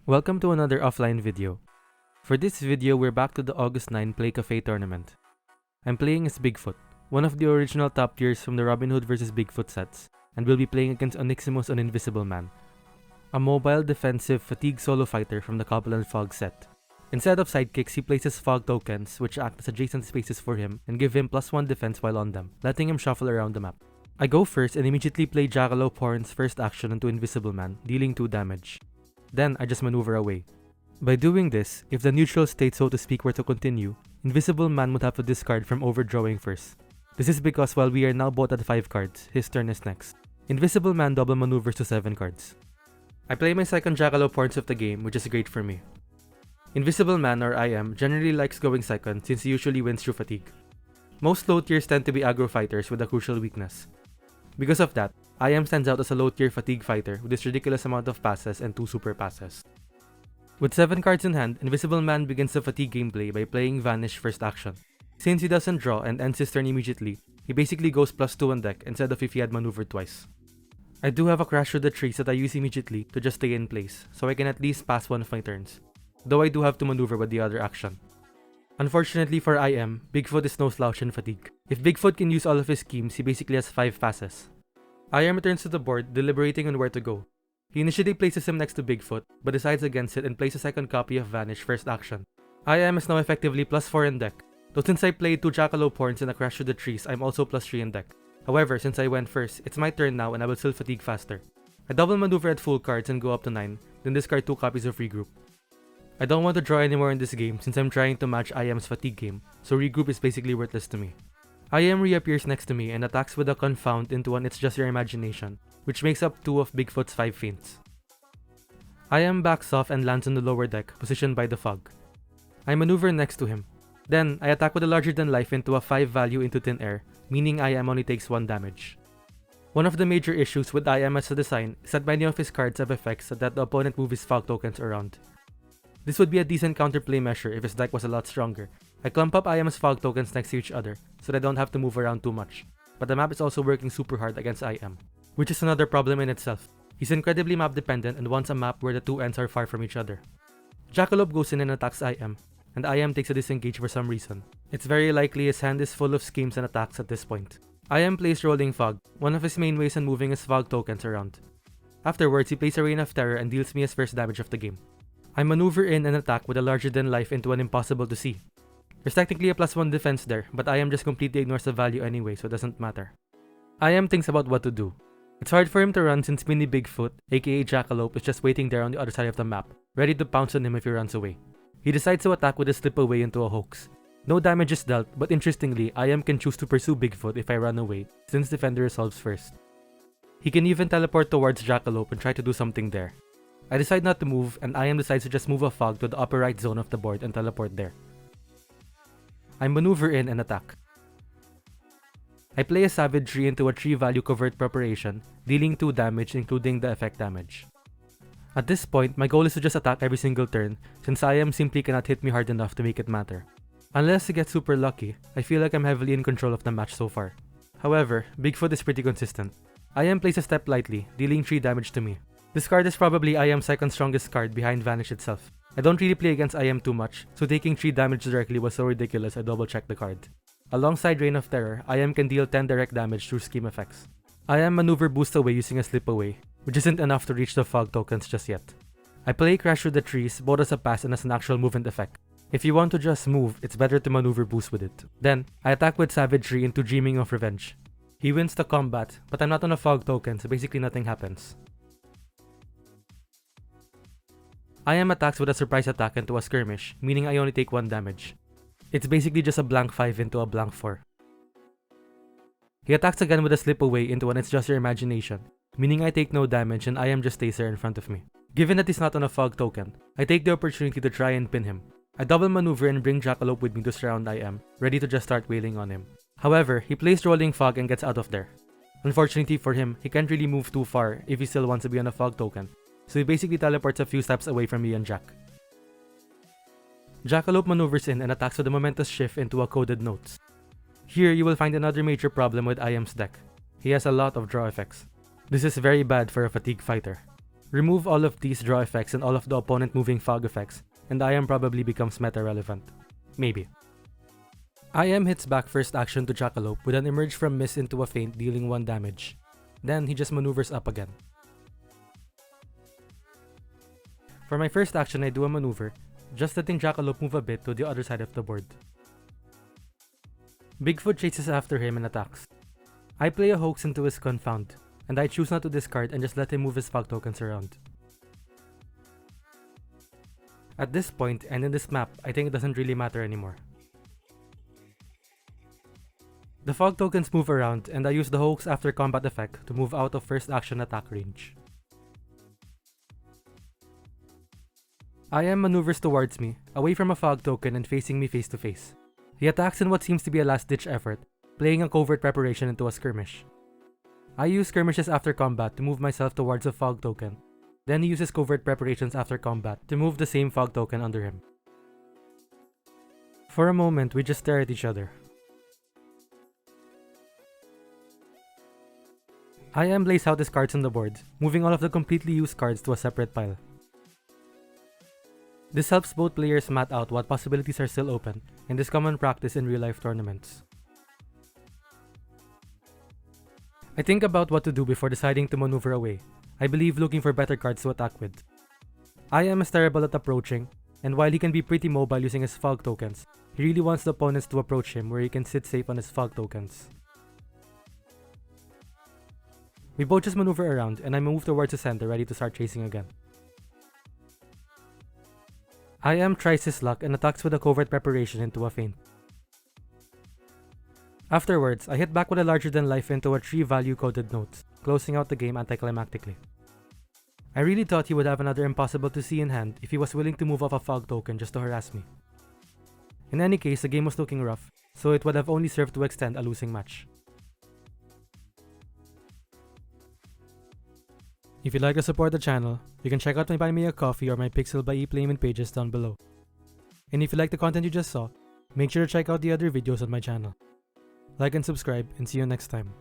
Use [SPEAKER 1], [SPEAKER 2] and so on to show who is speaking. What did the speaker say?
[SPEAKER 1] Welcome to another offline video. For this video, we're back to the August 9 PlayCafe tournament. I'm playing as Bigfoot, one of the original top tiers from the Robin Hood vs Bigfoot sets, and will be playing against Onyximus on Invisible Man, a mobile defensive fatigue solo fighter from the Cobble and Fog set. Instead of sidekicks, he places fog tokens, which act as adjacent spaces for him and give him +1 defense while on them, letting him shuffle around the map. I go first and immediately play Jackalope Horn's first action onto Invisible Man, dealing 2 damage. Then I just maneuver away. By doing this, if the neutral state so to speak were to continue, Invisible Man would have to discard from overdrawing first. This is because while we are now both at 5 cards, his turn is next. Invisible Man double maneuvers to 7 cards. I play my second Jackalope Horns of the game, which is great for me. Invisible Man, or IM, generally likes going second since he usually wins through fatigue. Most low tiers tend to be aggro fighters with a crucial weakness. Because of that, IM stands out as a low tier fatigue fighter with this ridiculous amount of passes and 2 super passes. With 7 cards in hand, Invisible Man begins the fatigue gameplay by playing Vanish first action. Since he doesn't draw and ends his turn immediately, he basically goes +2 on deck instead of if he had maneuvered twice. I do have a Crash Through the Trees that I use immediately to just stay in place, so I can at least pass one of my turns, though I do have to maneuver with the other action. Unfortunately for IM, Bigfoot is no slouch in fatigue. If Bigfoot can use all of his schemes, he basically has 5 passes. IM returns to the board, deliberating on where to go. He initially places him next to Bigfoot, but decides against it and plays a second copy of Vanish first action. IM is now effectively +4 in deck, though since I played 2 Jackalope Horns and a Crash Through the Trees, I'm also +3 in deck. However, since I went first, it's my turn now and I will still fatigue faster. I double maneuver at full cards and go up to 9, then discard 2 copies of Regroup. I don't want to draw anymore in this game since I'm trying to match IM's fatigue game, so Regroup is basically worthless to me. IM reappears next to me and attacks with a Confound into an It's Just Your Imagination, which makes up 2 of Bigfoot's 5 feints. IM backs off and lands on the lower deck, positioned by the fog. I maneuver next to him. Then, I attack with a larger than life into a 5 value into thin air, meaning IM only takes 1 damage. One of the major issues with IM as a design is that many of his cards have effects that the opponent moves his fog tokens around. This would be a decent counterplay measure if his deck was a lot stronger. I clump up IM's fog tokens next to each other, so that I don't have to move around too much. But the map is also working super hard against IM, which is another problem in itself. He's incredibly map dependent and wants a map where the 2 ends are far from each other. Jackalope goes in and attacks IM, and IM takes a disengage for some reason. It's very likely his hand is full of schemes and attacks at this point. IM plays Rolling Fog, one of his main ways in moving his fog tokens around. Afterwards, he plays a Reign of Terror and deals me his first damage of the game. I maneuver in and attack with a larger than life into an Impossible to See. There's technically a +1 defense there, but IM just completely ignores the value anyway, so it doesn't matter. IM thinks about what to do. It's hard for him to run since Mini Bigfoot, aka Jackalope, is just waiting there on the other side of the map, ready to pounce on him if he runs away. He decides to attack with a slip away into a hoax. No damage is dealt, but interestingly, IM can choose to pursue Bigfoot if I run away, since Defender resolves first. He can even teleport towards Jackalope and try to do something there. I decide not to move, and IM decides to just move a fog to the upper right zone of the board and teleport there. I maneuver in and attack. I play a Savagery into a 3 value covert preparation, dealing 2 damage including the effect damage. At this point, my goal is to just attack every single turn, since IM simply cannot hit me hard enough to make it matter. Unless he gets super lucky, I feel like I'm heavily in control of the match so far. However, Bigfoot is pretty consistent. IM plays a Step Lightly, dealing 3 damage to me. This card is probably IM's second strongest card behind Vanish itself. I don't really play against IM too much, so taking 3 damage directly was so ridiculous I double checked the card. Alongside Reign of Terror, IM can deal 10 direct damage through scheme effects. IM maneuver boost away using a slip away, which isn't enough to reach the fog tokens just yet. I play Crash Through the Trees both as a pass and as an actual movement effect. If you want to just move, it's better to maneuver boost with it. Then, I attack with Savagery into Dreaming of Revenge. He wins the combat, but I'm not on a fog token, so basically nothing happens. IM attacks with a surprise attack into a skirmish, meaning I only take 1 damage. It's basically just a blank 5 into a blank 4. He attacks again with a slip away into an It's Just Your Imagination, meaning I take no damage and IM just stays there in front of me. Given that he's not on a fog token, I take the opportunity to try and pin him. I double maneuver and bring Jackalope with me to surround IM, ready to just start wailing on him. However, he plays Rolling Fog and gets out of there. Unfortunately for him, he can't really move too far if he still wants to be on a fog token, so he basically teleports a few steps away from me and Jack. Jackalope maneuvers in and attacks with a momentous shift into a Coded Notes. Here, you will find another major problem with IM's deck. He has a lot of draw effects. This is very bad for a fatigue fighter. Remove all of these draw effects and all of the opponent moving fog effects, and IM probably becomes meta relevant. Maybe. IM hits back first action to Jackalope with an emerge from miss into a feint dealing 1 damage. Then he just maneuvers up again. For my first action I do a maneuver, just letting Jackalope move a bit to the other side of the board. Bigfoot chases after him and attacks. I play a hoax into his confound, and I choose not to discard and just let him move his fog tokens around. At this point and in this map, I think it doesn't really matter anymore. The fog tokens move around and I use the hoax after combat effect to move out of first action attack range. IM maneuvers towards me, away from a fog token and facing me face to face. He attacks in what seems to be a last-ditch effort, playing a covert preparation into a skirmish. I use skirmishes after combat to move myself towards a fog token, then he uses covert preparations after combat to move the same fog token under him. For a moment, we just stare at each other. IM lays out his cards on the board, moving all of the completely used cards to a separate pile. This helps both players mat out what possibilities are still open, and is common practice in real-life tournaments. I think about what to do before deciding to maneuver away. I believe looking for better cards to attack with. IM is terrible at approaching, and while he can be pretty mobile using his fog tokens, he really wants the opponents to approach him where he can sit safe on his fog tokens. We both just maneuver around, and I move towards the center ready to start chasing again. IM tries his luck and attacks with a covert preparation into a feint. Afterwards, I hit back with a larger-than-life into a 3-value coded note, closing out the game anticlimactically. I really thought he would have another impossible to see in hand if he was willing to move off a fog token just to harass me. In any case, the game was looking rough, so it would have only served to extend a losing match. If you'd like to support the channel, you can check out my Buy Me a Coffee or my Pixel by ePlayman pages down below. And if you like the content you just saw, make sure to check out the other videos on my channel. Like and subscribe, and see you next time.